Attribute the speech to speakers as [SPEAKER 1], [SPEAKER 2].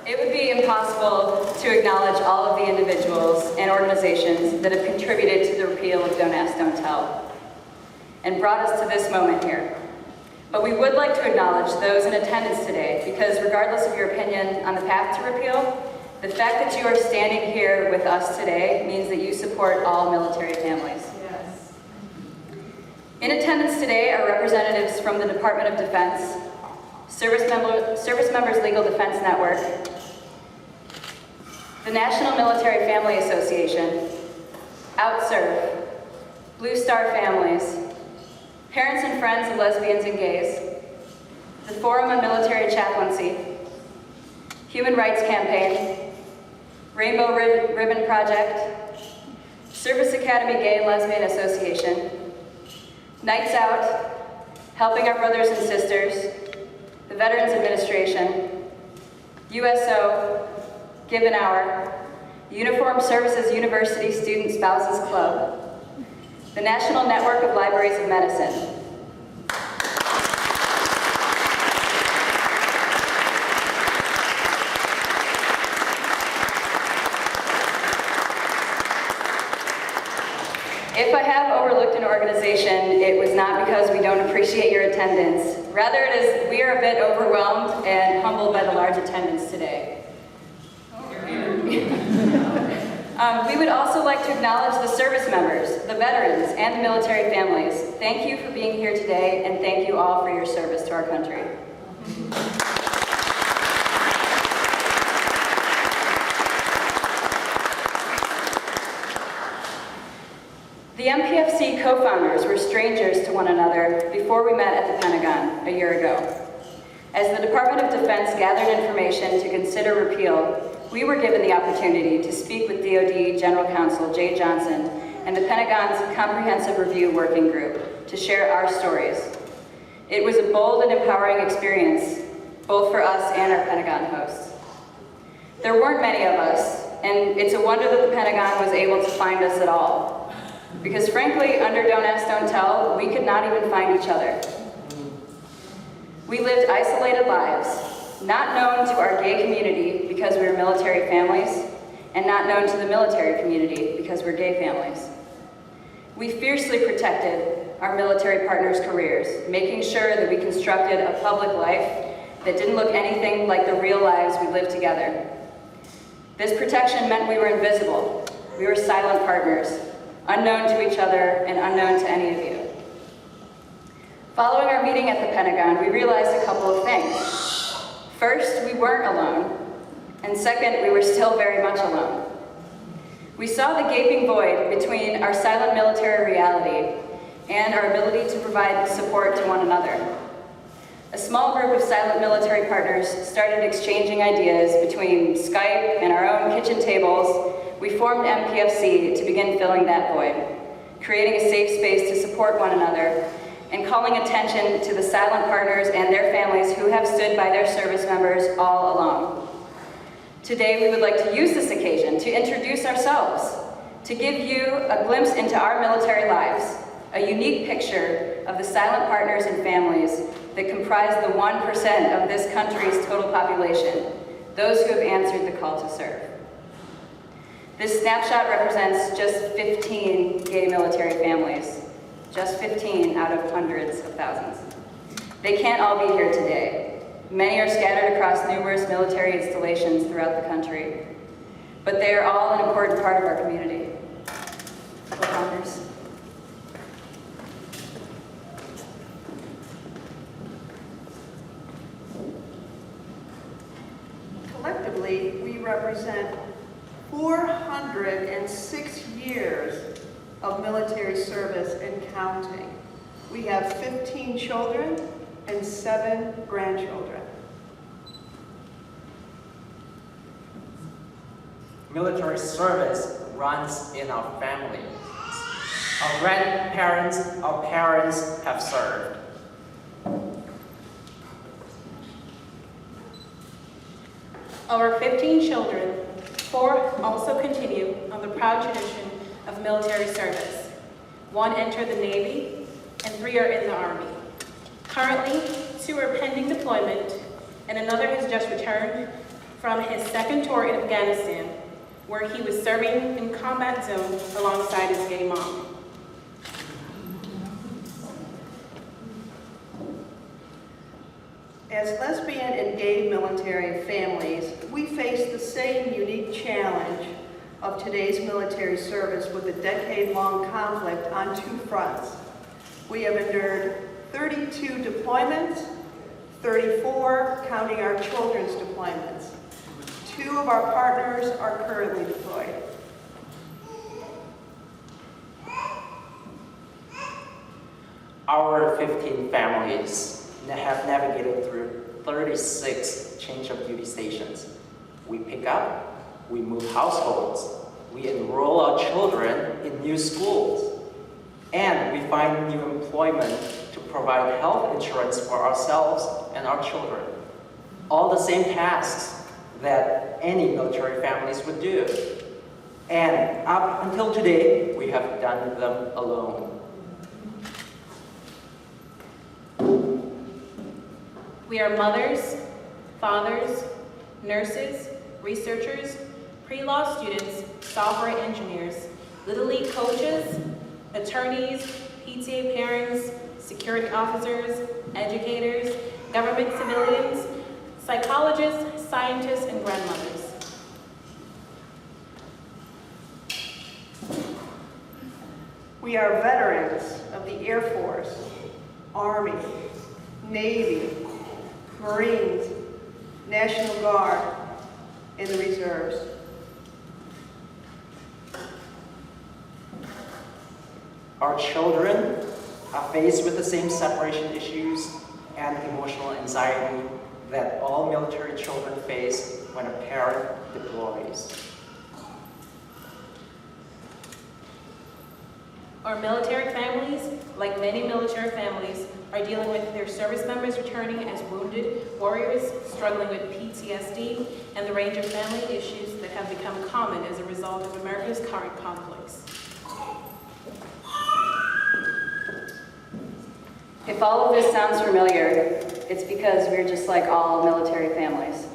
[SPEAKER 1] It would be impossible to acknowledge all of the individuals and organizations that have contributed to the repeal of Don't Ask, Don't Tell and brought us to this moment here. But we would like to acknowledge those in attendance today because regardless of your opinion on the path to repeal, the fact that you are standing here with us today means that you support all military families.
[SPEAKER 2] Yes.
[SPEAKER 1] In attendance today are representatives from the Department of Defense, Service Members Legal Defense Network, the National Military Family Association, OutServe, Blue Star Families, Parents and Friends of Lesbians and Gays, the Forum on Military Chaplaincy, Human Rights Campaign, Rainbow Ribbon Project, Service Academy Gay and Lesbian Association, Nights Out, Helping Our Brothers and Sisters, the Veterans Administration, USO, Give an Hour, the Uniformed Services University Student Spouses Club, the National Network of Libraries of Medicine. If I have overlooked an organization, it was not because we don't appreciate your attendance. Rather, it is we are a bit overwhelmed and humbled by the large attendance today. We would also like to acknowledge the service members, the veterans, and the military families. Thank you for being here today, and thank you all for your service to our country. The MPFC co-founders were strangers to one another before we met at the Pentagon a year ago. As the Department of Defense gathered information to consider repeal, we were given the opportunity to speak with DoD General Counsel Jay Johnson and the Pentagon's Comprehensive Review Working Group to share our stories. It was a bold and empowering experience, both for us and our Pentagon hosts. There weren't many of us, and it's a wonder that the Pentagon was able to find us at all. Because frankly, under Don't Ask, Don't Tell, we could not even find each other. We lived isolated lives, not known to our gay community because we were military families, and not known to the military community because we're gay families. We fiercely protected our military partners' careers, making sure that we constructed a public life that didn't look anything like the real lives we lived together. This protection meant we were invisible. We were silent partners, unknown to each other and unknown to any of you. Following our meeting at the Pentagon, we realized a couple of things. First, we weren't alone, and second, we were still very much alone. We saw the gaping void between our silent military reality and our ability to provide support to one another. A small group of silent military partners started exchanging ideas between Skype and our own kitchen tables. We formed MPFC to begin filling that void, creating a safe space to support one another, and calling attention to the silent partners and their families who have stood by their service members all along. Today, we would like to use this occasion to introduce ourselves, to give you a glimpse into our military lives, a unique picture of the silent partners and families that comprise the 1% of this country's total population, those who have answered the call to serve. This snapshot represents just 15 gay military families, just 15 out of hundreds of thousands. They can't all be here today. Many are scattered across numerous military installations throughout the country, but they are all an important part of our community. Co-founders.
[SPEAKER 2] Collectively, we represent 406 years of military service and counting. We have 15 children and 7 grandchildren.
[SPEAKER 3] Military service runs in our family. Our grandparents, our parents have served.
[SPEAKER 4] Of our 15 children, 4 also continue on the proud tradition of military service. 1 entered the Navy, and 3 are in the Army. Currently, 2 are pending deployment, and another has just returned from his second tour in Afghanistan, where he was serving in combat zone alongside his gay mom.
[SPEAKER 2] As lesbian and gay military families, we face the same unique challenge of today's military service with a decade-long conflict on two fronts. We have endured 32 deployments, 34 counting our children's deployments. 2 of our partners are currently deployed.
[SPEAKER 3] Our 15 families have navigated through 36 change of duty stations. We pick up, we move households, we enroll our children in new schools, and we find new employment to provide health insurance for ourselves and our children. All the same tasks that any military families would do. And up until today, we have done them alone.
[SPEAKER 4] We are mothers, fathers, nurses, researchers, pre-law students, software engineers, Little League coaches, attorneys, PTA parents, security officers, educators, government civilians, psychologists, scientists, and grandmothers.
[SPEAKER 2] We are veterans of the Air Force, Army, Navy, Marines, National Guard, and the Reserves.
[SPEAKER 3] Our children are faced with the same separation issues and emotional anxiety that all military children face when a parent deploys.
[SPEAKER 4] Our military families, like many military families, are dealing with their service members returning as wounded warriors, struggling with PTSD, and the range of family issues that have become common as a result of America's current conflicts.
[SPEAKER 1] If all of this sounds familiar, it's because we're just like all military families.